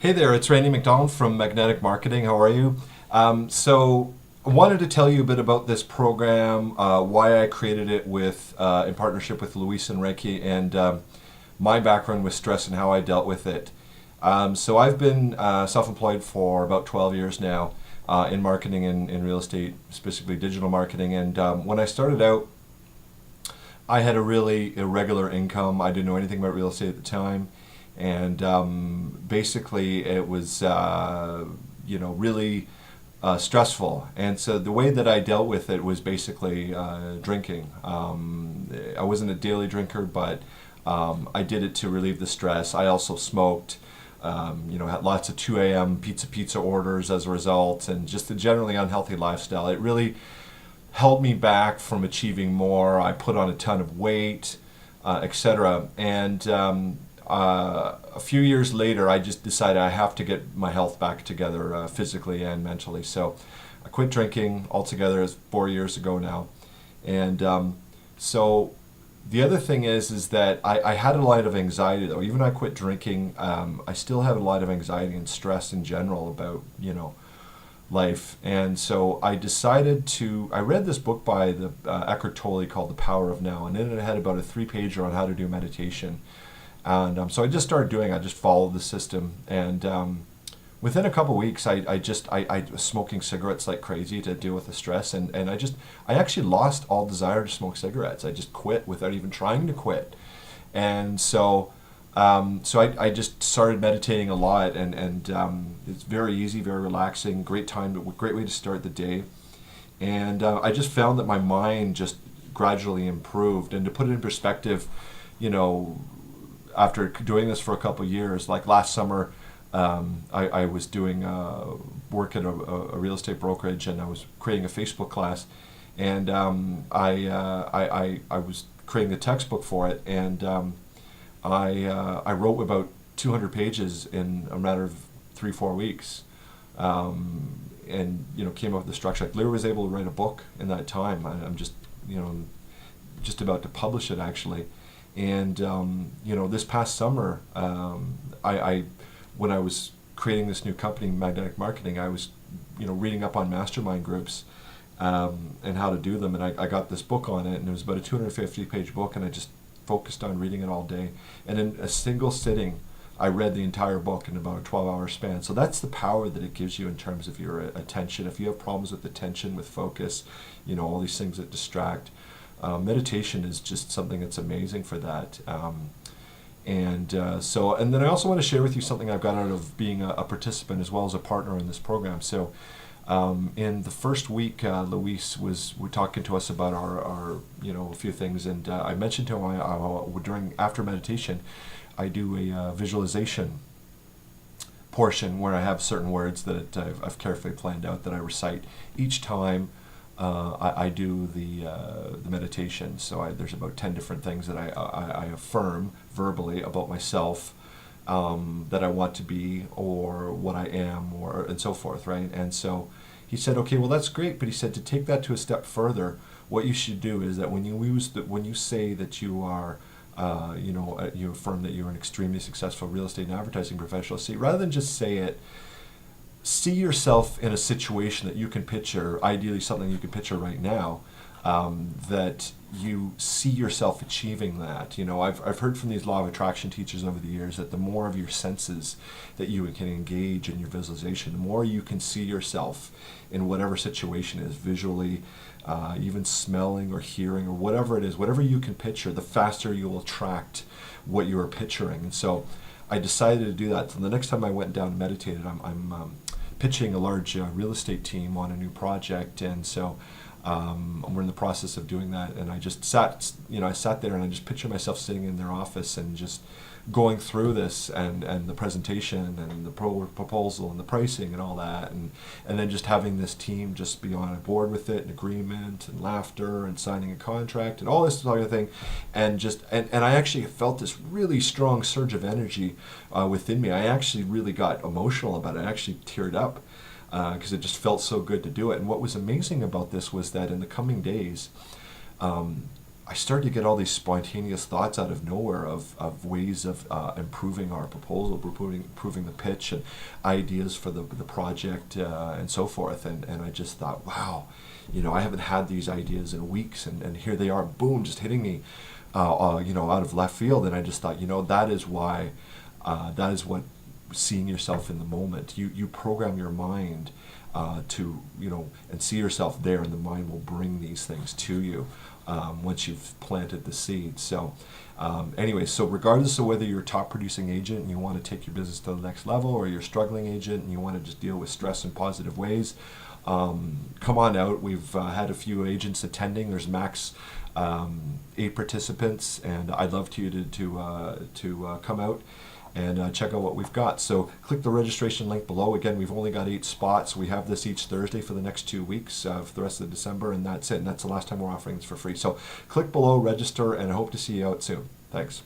Hey there, it's Randy McDonald from Magnetic Marketing. How are you? So I wanted to tell you a bit about this program, why I created it in partnership with Luis Enrique, and my background with stress and how I dealt with it. So I've been self-employed for about 12 years now in marketing and in real estate, specifically digital marketing. And when I started out, I had a really irregular income. I didn't know anything about real estate at the time, and basically it was really stressful. And so the way that I dealt with it was basically drinking. I wasn't a daily drinker, but I did it to relieve the stress. I also smoked. Had lots of 2 a.m. pizza orders as a result, and just a generally unhealthy lifestyle. It really held me back from achieving more. I put on a ton of weight, etc. And a few years later, I just decided I have to get my health back together physically and mentally. So I quit drinking altogether. It's 4 years ago now. And so the other thing is that I had a lot of anxiety, though. Even though I quit drinking, I still have a lot of anxiety and stress in general about, life. And so I read this book by the Eckhart Tolle called The Power of Now, and then it had about a 3-pager on how to do meditation. And so I just started I just followed the system. And within a couple of weeks, I was smoking cigarettes like crazy to deal with the stress. And I actually lost all desire to smoke cigarettes. I just quit without even trying to quit. And so I just started meditating a lot, and it's very easy, very relaxing, great way to start the day. And I just found that my mind just gradually improved. And to put it in perspective, after doing this for a couple of years, like last summer, I was doing work at a real estate brokerage, and I was creating a Facebook class, and I was creating the textbook for it, and I wrote about 200 pages in a matter of 3-4 weeks, and came up with the structure. I literally was able to write a book in that time. I'm just about to publish it, actually. And this past summer, when I was creating this new company, Magnetic Marketing, I was reading up on mastermind groups and how to do them, and I got this book on it, and it was about a 250-page book, and I just focused on reading it all day. And in a single sitting, I read the entire book in about a 12-hour span. So that's the power that it gives you in terms of your attention. If you have problems with attention, with focus, all these things that distract, meditation is just something that's amazing for that. And then I also want to share with you something I've got out of being a participant as well as a partner in this program. So in the first week, Luis was talking to us about our a few things, and I mentioned to him after meditation, I do a visualization portion where I have certain words that I've carefully planned out that I recite each time I do the meditation. So there's about 10 different things that I affirm verbally about myself, that I want to be, or what I am, and so forth, right? And so he said, okay, well, that's great, but he said to take that to a step further, what you should do is that when you say that you are you affirm that you're an extremely successful real estate and advertising professional, rather than just say it, see yourself in a situation that you can picture, ideally something you can picture right now, that you see yourself achieving that. I've heard from these law of attraction teachers over the years that the more of your senses that you can engage in your visualization, the more you can see yourself in whatever situation is, visually, even smelling or hearing or whatever it is, whatever you can picture, the faster you will attract what you are picturing. And so I decided to do that. So the next time I went down and meditated, I'm pitching a large real estate team on a new project, and so we're in the process of doing that. And I just sat there and I just pictured myself sitting in their office and just going through this and the presentation and the proposal and the pricing and all that, and then just having this team just be on board with it, and agreement and laughter and signing a contract and all this sort of thing, and I actually felt this really strong surge of energy within me. I actually really got emotional about it. I actually teared up because it just felt so good to do it. And what was amazing about this was that in the coming days, I started to get all these spontaneous thoughts out of nowhere of ways of improving our proposal, improving the pitch, and ideas for the project, and so forth. And I just thought, wow, I haven't had these ideas in weeks, and here they are, boom, just hitting me, out of left field. And I just thought, that is why, that is what seeing yourself in the moment. You program your mind to, and see yourself there, and the mind will bring these things to you once you've planted the seed. So anyway, so regardless of whether you're a top producing agent and you want to take your business to the next level, or you're a struggling agent and you want to just deal with stress in positive ways, come on out. We've had a few agents attending. There's max 8 participants, and I'd love to come out and check out what we've got. So click the registration link below. Again, we've only got 8 spots. We have this each Thursday for the next 2 weeks, for the rest of December, and that's it. And that's the last time we're offering this for free. So click below, register, and I hope to see you out soon. Thanks.